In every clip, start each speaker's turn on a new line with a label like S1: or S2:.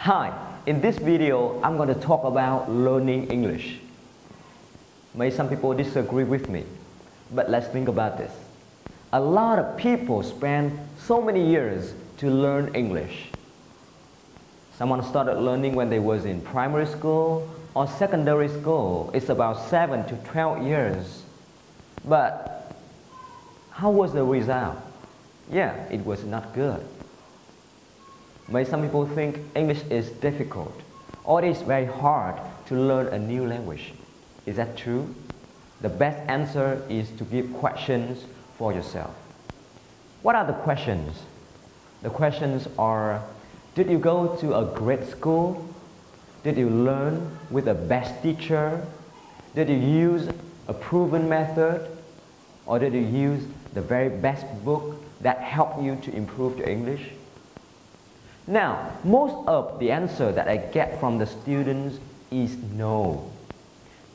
S1: Hi, in this video, I'm going to talk about learning English. Maybe some people disagree with me, but let's think about this. A lot of people spend so many years to learn English. Someone started learning when they was in primary school or secondary school. It's about 7 to 12 years. But how was the result? Yeah, it was not good. Maybe some people think English is difficult or it is very hard to learn a new language. Is that true? The best answer is to give questions for yourself. What are the questions? The questions are, did you go to a great school? Did you learn with the best teacher? Did you use a proven method? Or did you use the very best book that helped you to improve your English? Now, most of the answer that I get from the students is no.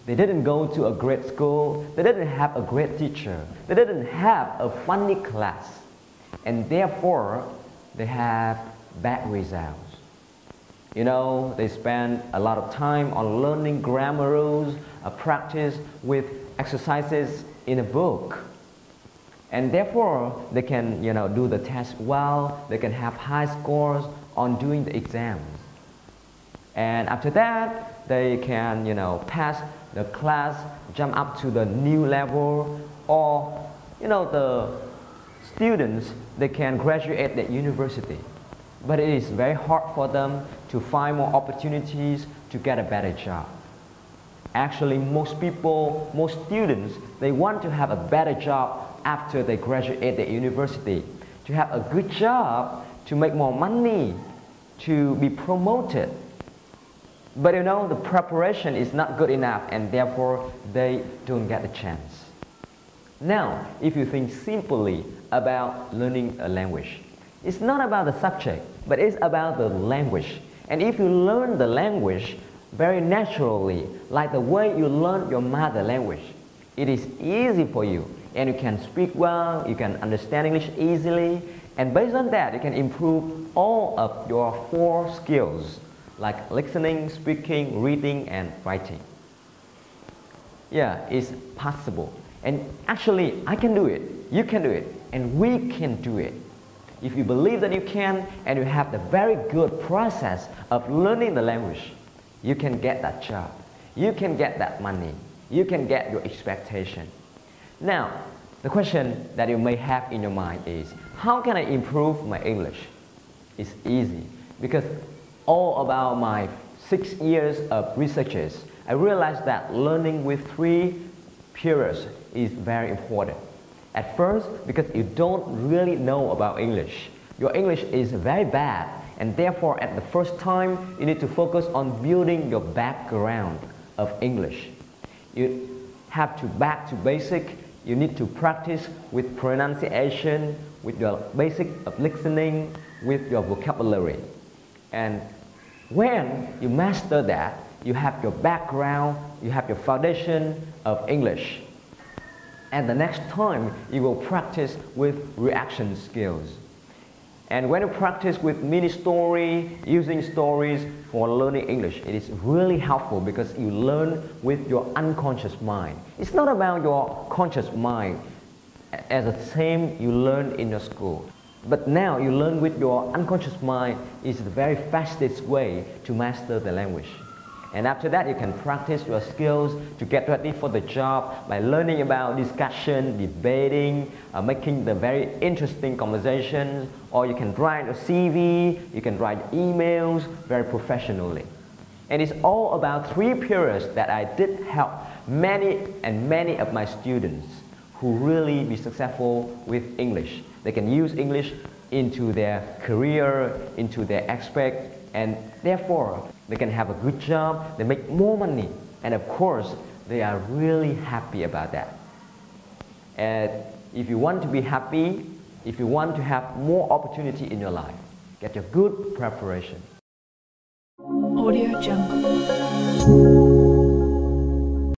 S1: They didn't go to a great school, they didn't have a great teacher, they didn't have a funny class, and therefore they have bad results. You know, they spend a lot of time on learning grammar rules, practice with exercises in a book. And therefore, they can, do the test well, they can have high scores on doing the exams. And after that, they can, pass the class, jump up to the new level, or, the students, they can graduate at university. But it is very hard for them to find more opportunities to get a better job. Actually, most people, most students, they want to have a better job after they graduate at university, to have a good job, to make more money, to be promoted. But the preparation is not good enough and therefore they don't get a chance. Now, if you think simply about learning a language, it's not about the subject, but it's about the language. And if you learn the language very naturally, like the way you learn your mother language, it is easy for you and you can speak well, you can understand English easily, and based on that you can improve all of your 4 skills like listening, speaking, reading and writing. Yeah, it's possible. And actually I can do it, you can do it, and we can do it. If you believe that you can and you have the very good process of learning the language, you can get that job, you can get that money, you can get your expectation. Now, the question that you may have in your mind is, how can I improve my English? It's easy, because all about my 6 years of researches, I realized that learning with 3 periods is very important. At first, because you don't really know about English. Your English is very bad, and therefore at the first time, you need to focus on building your background of English. You have to back to basic. You need to practice with pronunciation, with your basic of listening, with your vocabulary. And when you master that, you have your background, you have your foundation of English. And the next time, you will practice with reaction skills. And when you practice with mini story, using stories for learning English, it is really helpful because you learn with your unconscious mind. It's not about your conscious mind as the same you learn in your school. But now you learn with your unconscious mind is the very fastest way to master the language. And after that, you can practice your skills to get ready for the job by learning about discussion, debating, making the very interesting conversations, or you can write a CV, you can write emails very professionally. And it's all about 3 periods that I did help many of my students who really be successful with English. They can use English into their career, into their aspect, and therefore they can have a good job, they make more money, and of course they are really happy about that. And if you want to be happy, if you want to have more opportunity in your life, get your good preparation.
S2: Audio Jungle.